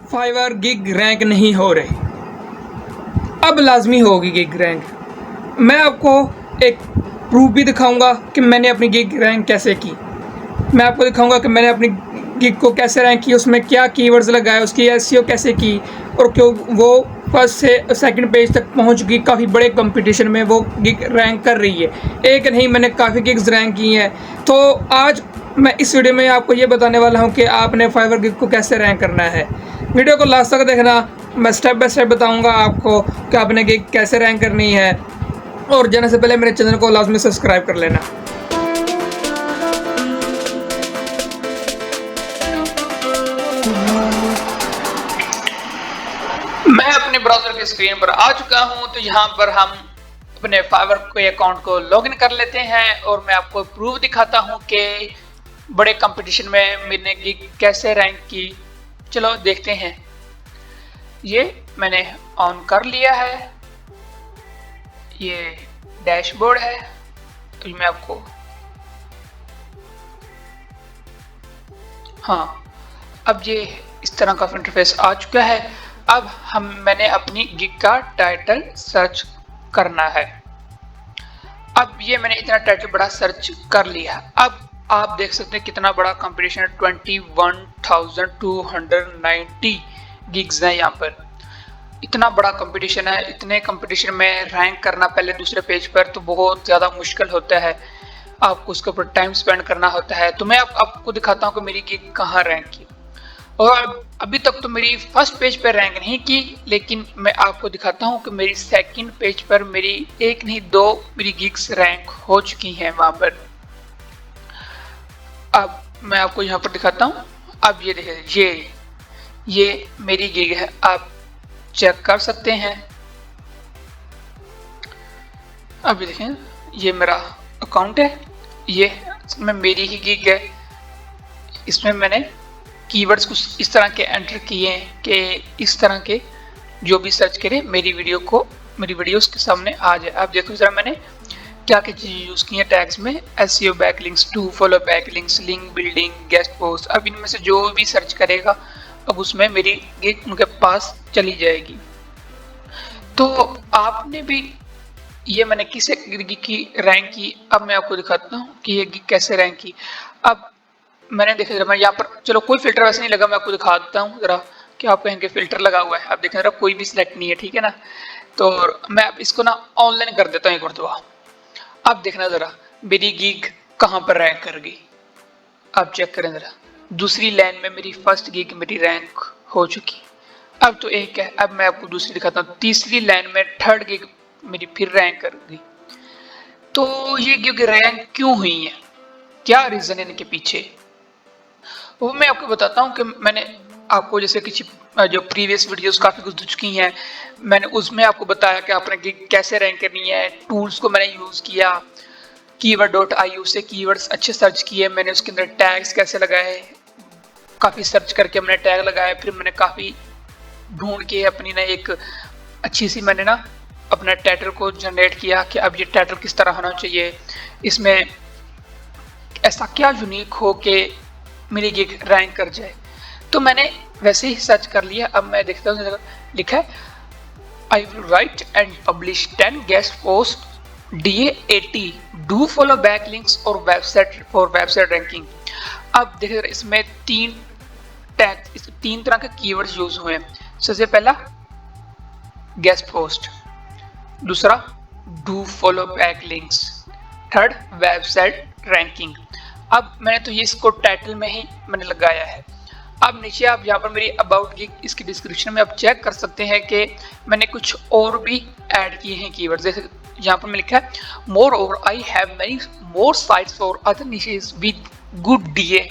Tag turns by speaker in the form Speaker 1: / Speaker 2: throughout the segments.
Speaker 1: Fiverr gig rank नहीं हो रही, अब लाजमी होगी गिग रैंक। मैं आपको एक प्रूफ भी दिखाऊंगा कि मैंने अपनी गिग रैंक कैसे की। मैं आपको दिखाऊंगा कि मैंने अपनी गिग को कैसे रैंक की, उसमें क्या कीवर्ड्स लगाए, उसकी एसईओ कैसे की, और क्यों वो फर्स्ट से सेकंड पेज तक पहुंच गई। काफ़ी बड़े कंपटीशन में वो गिग रैंक कर रही है, एक नहीं मैंने काफ़ी गिग्स रैंक की हैं। तो आज मैं इस वीडियो में आपको ये बताने वाला हूँ कि आपने फाइवर गिग को कैसे रैंक करना है। वीडियो को लास्ट तक देखना, मैं स्टेप बाय स्टेप बताऊँगा आपको कि आपने गिग कैसे रैंक करनी है। और जाने से पहले मेरे चैनल को लाजमी सब्सक्राइब कर लेना। मैं अपने ब्राउज़र की स्क्रीन पर आ चुका हूं, तो यहां पर हम अपने फाइवर के अकाउंट को लॉगिन कर लेते हैं और मैं आपको प्रूफ दिखाता हूं कि बड़े कंपटीशन में मैंने गिग कैसे रैंक की। चलो देखते हैं। ये मैंने ऑन कर लिया है, ये डैशबोर्ड है। तो मैं आपको अब ये इस तरह का इंटरफेस आ चुका है। अब मैंने अपनी गिग का टाइटल सर्च करना है। अब ये मैंने इतना टाइटल बड़ा सर्च कर लिया। अब आप देख सकते हैं कितना बड़ा कंपटीशन है, 21,290 गिग्स हैं यहाँ पर। इतना बड़ा कंपटीशन है। इतने कंपटीशन में रैंक करना पहले दूसरे पेज पर तो बहुत ज़्यादा मुश्किल होता है, आपको उसके ऊपर टाइम स्पेंड करना होता है। तो मैं आपको दिखाता हूँ कि मेरी गिग कहाँ रैंक की। और अभी तक तो मेरी फर्स्ट पेज पर रैंक नहीं की, लेकिन मैं आपको दिखाता हूँ कि मेरी सेकंड पेज पर मेरी एक नहीं दो मेरी गिग्स रैंक हो चुकी हैं वहाँ पर। अब मैं आपको यहाँ पर दिखाता हूँ। अब ये देखिए, ये मेरी गिग है, आप चेक कर सकते हैं। अब ये देखें, ये मेरा अकाउंट है, ये इसमें मेरी ही गिग है। इसमें मैंने कीवर्ड्स कुछ इस तरह के एंटर किए हैं कि इस तरह के जो भी सर्च करे मेरी वीडियोस के सामने आ जाए। आप देखो जरा मैंने क्या क्या चीज़ें यूज़ की हैं टैग्स में। SEO backlinks, do follow backlinks, link building, guest post. अब इनमें से जो भी सर्च करेगा अब उसमें मेरी गिग उनके पास चली जाएगी। तो आपने भी, ये मैंने किसे गिग की रैंक की, अब मैं आपको दिखाता हूँ कि ये गिग कैसे रैंक की। अब मैंने देखा जरा, मैं यहाँ पर चलो कोई फिल्टर वैसे नहीं लगा, मैं आपको दिखा देता हूँ जरा कि आप कहेंगे फिल्टर लगा हुआ है। आप देखें जरा, कोई भी सिलेक्ट नहीं है, ठीक है ना। तो मैं अब इसको ना ऑनलाइन कर देता हूँ एक मरतबा। अब देखना जरा मेरी गिग कहाँ पर रैंक कर गई। आप चेक करें जरा, दूसरी लाइन में मेरी फर्स्ट गिग मेरी रैंक हो चुकी। अब तो एक है, अब मैं आपको दूसरी दिखाता हूँ। तीसरी लाइन में थर्ड गिग मेरी फिर रैंक कर गई। तो ये गिग रैंक क्यों हुई है, क्या रीजन है इनके पीछे, वो मैं आपको बताता हूँ। कि मैंने आपको जैसे कि जो प्रीवियस वीडियोस काफ़ी गुजर चुकी हैं, मैंने उसमें आपको बताया कि आपने गिग कैसे रैंक करनी है। टूल्स को मैंने यूज़ किया, कीवर्ड.io से कीवर्ड्स अच्छे सर्च किए मैंने, उसके अंदर टैग्स कैसे लगाए, काफ़ी सर्च करके मैंने टैग लगाए। फिर मैंने काफ़ी ढूंढ के अपनी ना एक अच्छी सी मैंने ना अपना टाइटल को जनरेट किया कि अब ये टाइटल किस तरह होना चाहिए, इसमें ऐसा क्या यूनिक हो कि मेरी गिग रैंक कर जाए। तो मैंने वैसे ही सर्च कर लिया। अब मैं देखता हूँ, लिखा है I will write and publish 10 guest post DA80 do follow back links और वेबसाइट फॉर वेबसाइट रैंकिंग। अब देखिए इसमें तीन तरह के कीवर्ड्स यूज हुए हैं। सबसे पहला गेस्ट पोस्ट, दूसरा do follow back links, third website ranking. अब मैंने तो ये इसको टाइटल में ही मैंने लगाया है। अब नीचे आप यहाँ पर मेरी अबाउट गिग इसकी डिस्क्रिप्शन में आप चेक कर सकते हैं कि मैंने कुछ और भी ऐड किए हैं कीवर्ड्स। जैसे यहाँ पर मैं लिखा है moreover I have many more sites for other niches with good DA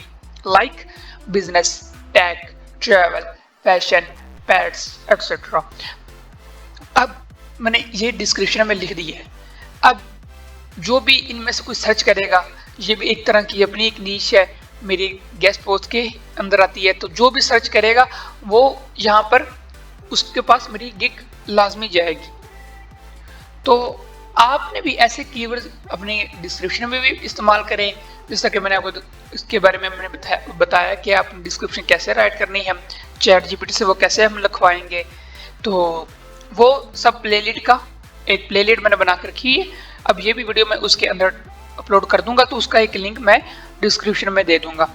Speaker 1: like business, tech, travel, fashion, pets etcetera. अब मैंने ये डिस्क्रिप्शन में लिख दी है। अब जो भी इनमें से कुछ सर्च करेगा, ये भी एक तरह की अपनी एक नीश है, मेरी गेस्ट पोस्ट के अंदर आती है। तो जो भी सर्च करेगा वो यहाँ पर उसके पास मेरी गिग लाजमी जाएगी। तो आपने भी ऐसे कीवर्ड्स अपने डिस्क्रिप्शन में भी इस्तेमाल करें, जैसा कि मैंने आपको इसके बारे में मैंने बताया कि आप डिस्क्रिप्शन कैसे राइट करनी है, चैट जीपीटी से वो कैसे हम लिखवाएंगे। तो वो सब प्लेलिस्ट का एक प्लेलिस्ट मैंने बना कर रखी है। अब ये भी वीडियो मैं उसके अंदर अपलोड कर दूंगा, तो उसका एक लिंक मैं डिस्क्रिप्शन में दे दूंगा।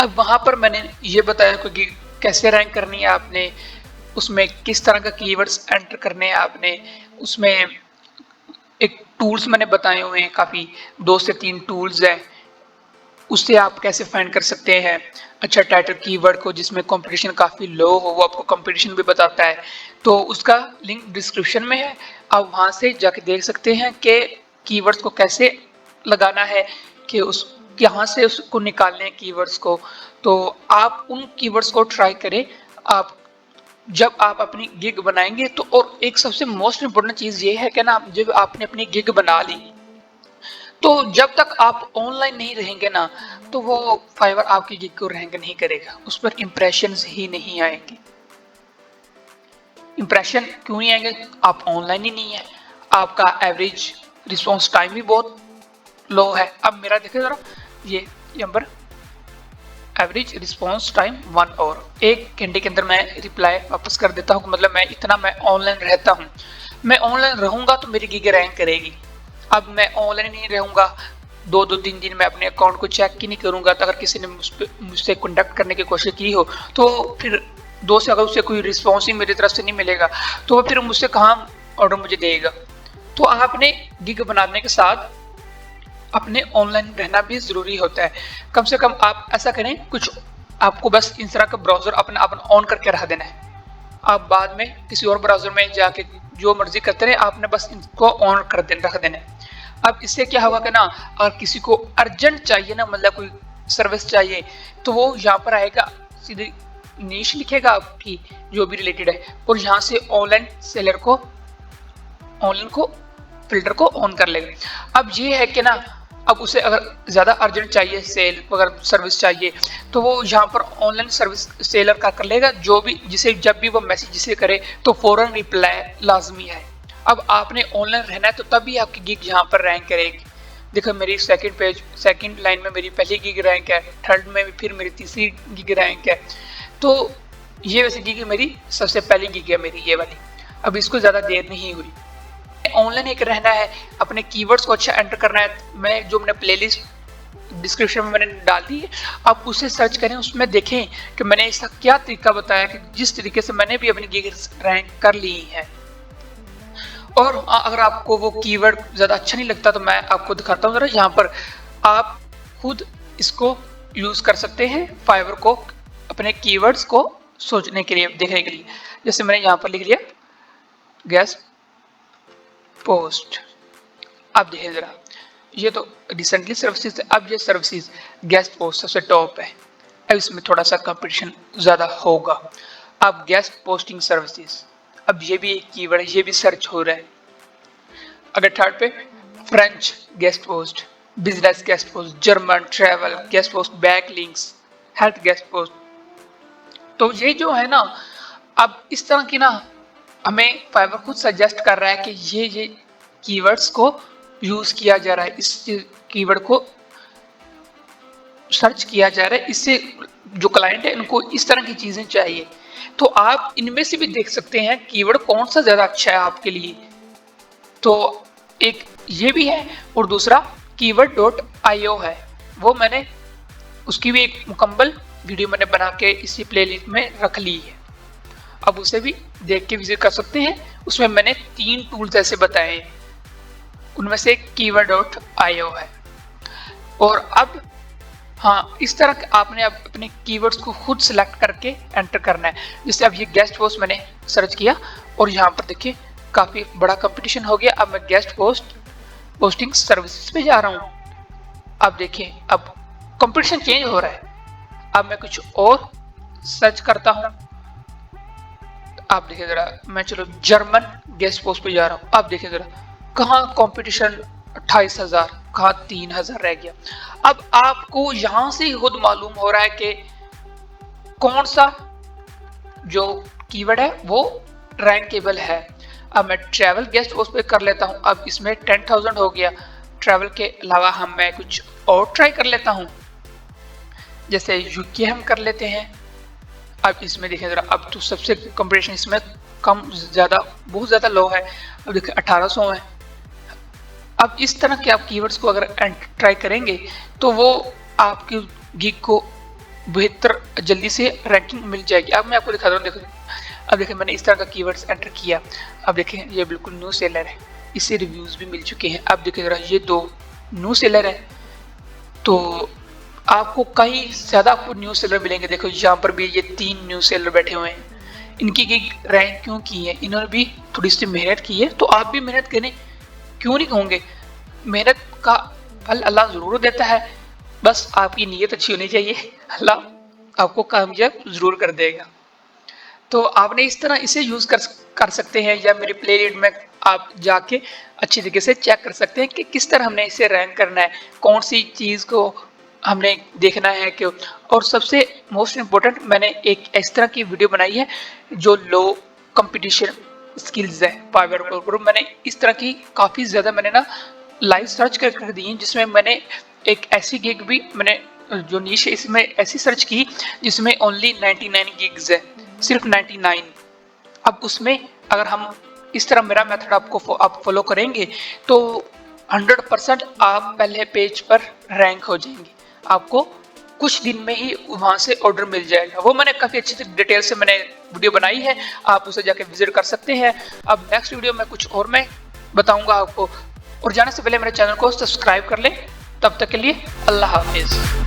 Speaker 1: अब वहाँ पर मैंने ये बताया कि कैसे रैंक करनी है आपने, उसमें किस तरह का कीवर्ड्स एंटर करने हैं आपने, उसमें एक टूल्स मैंने बताए हुए हैं, काफ़ी 2 से 3 टूल्स हैं, उससे आप कैसे फाइंड कर सकते हैं अच्छा टाइटल कीवर्ड को जिसमें कंपटीशन काफ़ी लो हो, वो आपको कंपटीशन भी बताता है। तो उसका लिंक डिस्क्रिप्शन में है, आप वहाँ से जाके देख सकते हैं कि कीवर्ड्स को कैसे लगाना है, कि उस यहाँ से उसको निकालने हैं कीवर्ड्स को। तो आप उन कीवर्ड्स को ट्राई करें। आप जब आप अपनी गिग बनाएंगे तो, और एक सबसे मोस्ट इम्पोर्टेंट चीज़ ये है कि ना, जब आपने अपनी गिग बना ली तो जब तक आप ऑनलाइन नहीं रहेंगे ना, तो वो फाइवर आपकी गिग को रैंक नहीं करेगा, उस पर इम्प्रेशंस ही नहीं आएंगे। इम्प्रेशन क्यों नहीं आएंगे? आप ऑनलाइन ही नहीं है, आपका एवरेज रिस्पॉन्स टाइम भी बहुत लो है। अब मेरा देखिए जरा, ये number average response time 1 hour, 1 घंटे के अंदर मैं रिप्लाई वापस कर देता हूँ, मतलब मैं ऑनलाइन रहता हूँ। मैं ऑनलाइन रहूँगा तो मेरी गिग रैंक करेगी। अब मैं ऑनलाइन नहीं रहूँगा, 2-2 दिन मैं अपने अकाउंट को चेक ही नहीं करूँगा, तो अगर किसी ने मुझसे कॉन्टैक्ट करने की कोशिश की हो तो फिर अगर उससे कोई रिस्पॉन्स ही मेरी तरफ से नहीं मिलेगा तो वो फिर मुझसे कहाँ ऑर्डर मुझे देगा। तो आपने गिग बनाने के साथ अपने ऑनलाइन रहना भी ज़रूरी होता है। कम से कम आप ऐसा करें, कुछ आपको बस इस तरह का ब्राउज़र अपना ऑन करके रख देना है। आप बाद में किसी और ब्राउज़र में जाके जो मर्जी करते रहे, आपने बस इनको ऑन कर रख देना है। अब इससे क्या होगा कि ना, अगर किसी को अर्जेंट चाहिए ना, मतलब कोई सर्विस चाहिए, तो वो यहाँ पर आएगा, सीधे नीश लिखेगा आपकी जो भी रिलेटेड है, और यहाँ से ऑनलाइन सेलर को फिल्टर को ऑन कर लेगा। अब ये है कि ना, अब उसे अगर ज़्यादा अर्जेंट चाहिए सेल अगर सर्विस चाहिए, तो वो यहाँ पर ऑनलाइन सर्विस सेलर का कर लेगा, जो भी जिसे जब भी वो मैसेज जिसे करे तो फ़ौरन रिप्लाई लाजमी है। अब आपने ऑनलाइन रहना है तो तभी आपकी गिग यहाँ पर रैंक करेगी। देखो मेरी सेकंड लाइन में मेरी पहली गिग रैंक है, थर्ड में फिर मेरी तीसरी गिग रैंक है। तो ये वैसे गिग मेरी सबसे पहली गिग है मेरी, ये वाली। अब इसको ज़्यादा देर नहीं हुई, ऑनलाइन एक रहना है, अपने कीवर्ड्स को अच्छा एंटर करना है। मैंने प्लेलिस्ट डिस्क्रिप्शन में मैंने डाल दी है, आप उसे सर्च करें, उसमें देखें कि मैंने इसका क्या तरीका बताया, कि जिस तरीके से मैंने भी अपनी गिग रैंक कर ली है। और अगर आपको वो कीवर्ड ज़्यादा अच्छा नहीं लगता तो मैं आपको दिखाता हूँ ज़रा, यहाँ पर आप खुद इसको यूज़ कर सकते हैं, फाइवर को अपने कीवर्ड्स को सोचने के लिए, देखने के लिए। जैसे मैंने यहाँ पर लिख लिया गेस्ट पोस्ट। अब देखिए जरा, ये तो रिसेंटली सर्विसेज है, अब ये सर्विसेज गेस्ट पोस्ट सबसे टॉप है। अब इसमें थोड़ा सा कंपटीशन ज़्यादा होगा। अब गेस्ट पोस्टिंग सर्विसेज, अब ये भी एक कीवर्ड है, ये भी सर्च हो रहा है। अगर थर्ड पे French guest post, business guest post, German travel guest post, back links, health guest post. तो ये जो है ना, अब इस तरह की ना हमें फाइवर खुद सजेस्ट कर रहा है कि ये कीवर्ड्स को यूज़ किया जा रहा है, इस कीवर्ड को सर्च किया जा रहा है, इससे जो क्लाइंट है इनको इस तरह की चीज़ें चाहिए। तो आप इनमें से भी देख सकते हैं कीवर्ड कौन सा ज़्यादा अच्छा है आपके लिए। तो एक ये भी है, और दूसरा keyword.io है, वो मैंने उसकी भी एक मुकम्मल वीडियो मैंने बना के इसी प्लेलिस्ट में रख ली है, अब उसे भी देख के विजिट कर सकते हैं। उसमें मैंने 3 टूल्स ऐसे बताए हैं, उनमें से keyword.io है। और अब हाँ, इस तरह आपने अब अपने कीवर्ड्स को खुद सिलेक्ट करके एंटर करना है। जैसे अब ये गेस्ट पोस्ट मैंने सर्च किया और यहाँ पर देखिए काफ़ी बड़ा कंपटीशन हो गया। अब मैं गेस्ट पोस्टिंग सर्विसेज पे जा रहा हूँ। अब देखिए अब कंपटीशन चेंज हो रहा है। अब मैं कुछ और सर्च करता हूँ। आप देखिए ज़रा, मैं चलो जर्मन गेस्ट पोस्ट पे जा रहा हूँ। अब देखिए ज़रा, कहाँ कंपटीशन 28,000, कहाँ 3,000 रह गया। अब आपको यहाँ से खुद मालूम हो रहा है कि कौन सा जो कीवर्ड है वो रैंकेबल है। अब मैं ट्रैवल गेस्ट पोस्ट पे कर लेता हूँ। अब इसमें 10,000 हो गया। ट्रैवल के अलावा मैं कुछ और ट्राई कर लेता हूँ, जैसे यूके हम कर लेते हैं। अब इसमें देखें जरा, अब तो सबसे कंपटीशन इसमें कम ज़्यादा बहुत ज़्यादा लो है। अब देखिए 1800 है। अब इस तरह के आप कीवर्ड्स को अगर ट्राई करेंगे तो वो आपकी गिग को बेहतर जल्दी से रैंकिंग मिल जाएगी। अब मैं आपको दिखा रहा हूँ, देखो अब देखिए मैंने इस तरह का कीवर्ड्स एंटर किया। अब देखें ये बिल्कुल न्यू सेलर है, इससे रिव्यूज़ भी मिल चुके हैं। अब देखिए जरा, ये 2 न्यू सेलर है, तो आपको कई ज़्यादा आपको न्यू सेलर मिलेंगे। देखो यहाँ पर भी ये 3 न्यू सेलर बैठे हुए हैं। इनकी गिग रैंक क्यों की है? इन्होंने भी थोड़ी सी मेहनत की है, तो आप भी मेहनत करें, क्यों नहीं कहोगे। मेहनत का फल अल्लाह ज़रूर देता है, बस आपकी नीयत अच्छी होनी चाहिए, अल्लाह आपको कामयाब ज़रूर कर देगा। तो आपने इस तरह इसे यूज़ कर सकते हैं, या मेरी प्लेलिस्ट में आप जाके अच्छी तरीके से चेक कर सकते हैं कि किस तरह हमने इसे रैंक करना है, कौन सी चीज़ को हमने देखना है क्यों। और सबसे मोस्ट इम्पोर्टेंट, मैंने एक इस तरह की वीडियो बनाई है जो लो कंपटीशन स्किल्स है पावर पर। मैंने इस तरह की काफ़ी ज़्यादा मैंने ना लाइव सर्च कर दी है, जिसमें मैंने एक ऐसी गिग भी मैंने जो नीश है इसमें ऐसी सर्च की जिसमें ओनली 99 गिग्स है, सिर्फ 99। अब उसमें अगर हम इस तरह मेरा मेथड आप फॉलो करेंगे तो 100% आप पहले पेज पर रैंक हो जाएंगे। आपको कुछ दिन में ही वहाँ से ऑर्डर मिल जाएगा। वो मैंने काफ़ी अच्छी डिटेल से मैंने वीडियो बनाई है, आप उसे जाके विजिट कर सकते हैं। अब नेक्स्ट वीडियो में कुछ और मैं बताऊंगा आपको, और जाने से पहले मेरे चैनल को सब्सक्राइब कर लें। तब तक के लिए अल्लाह हाफिज़।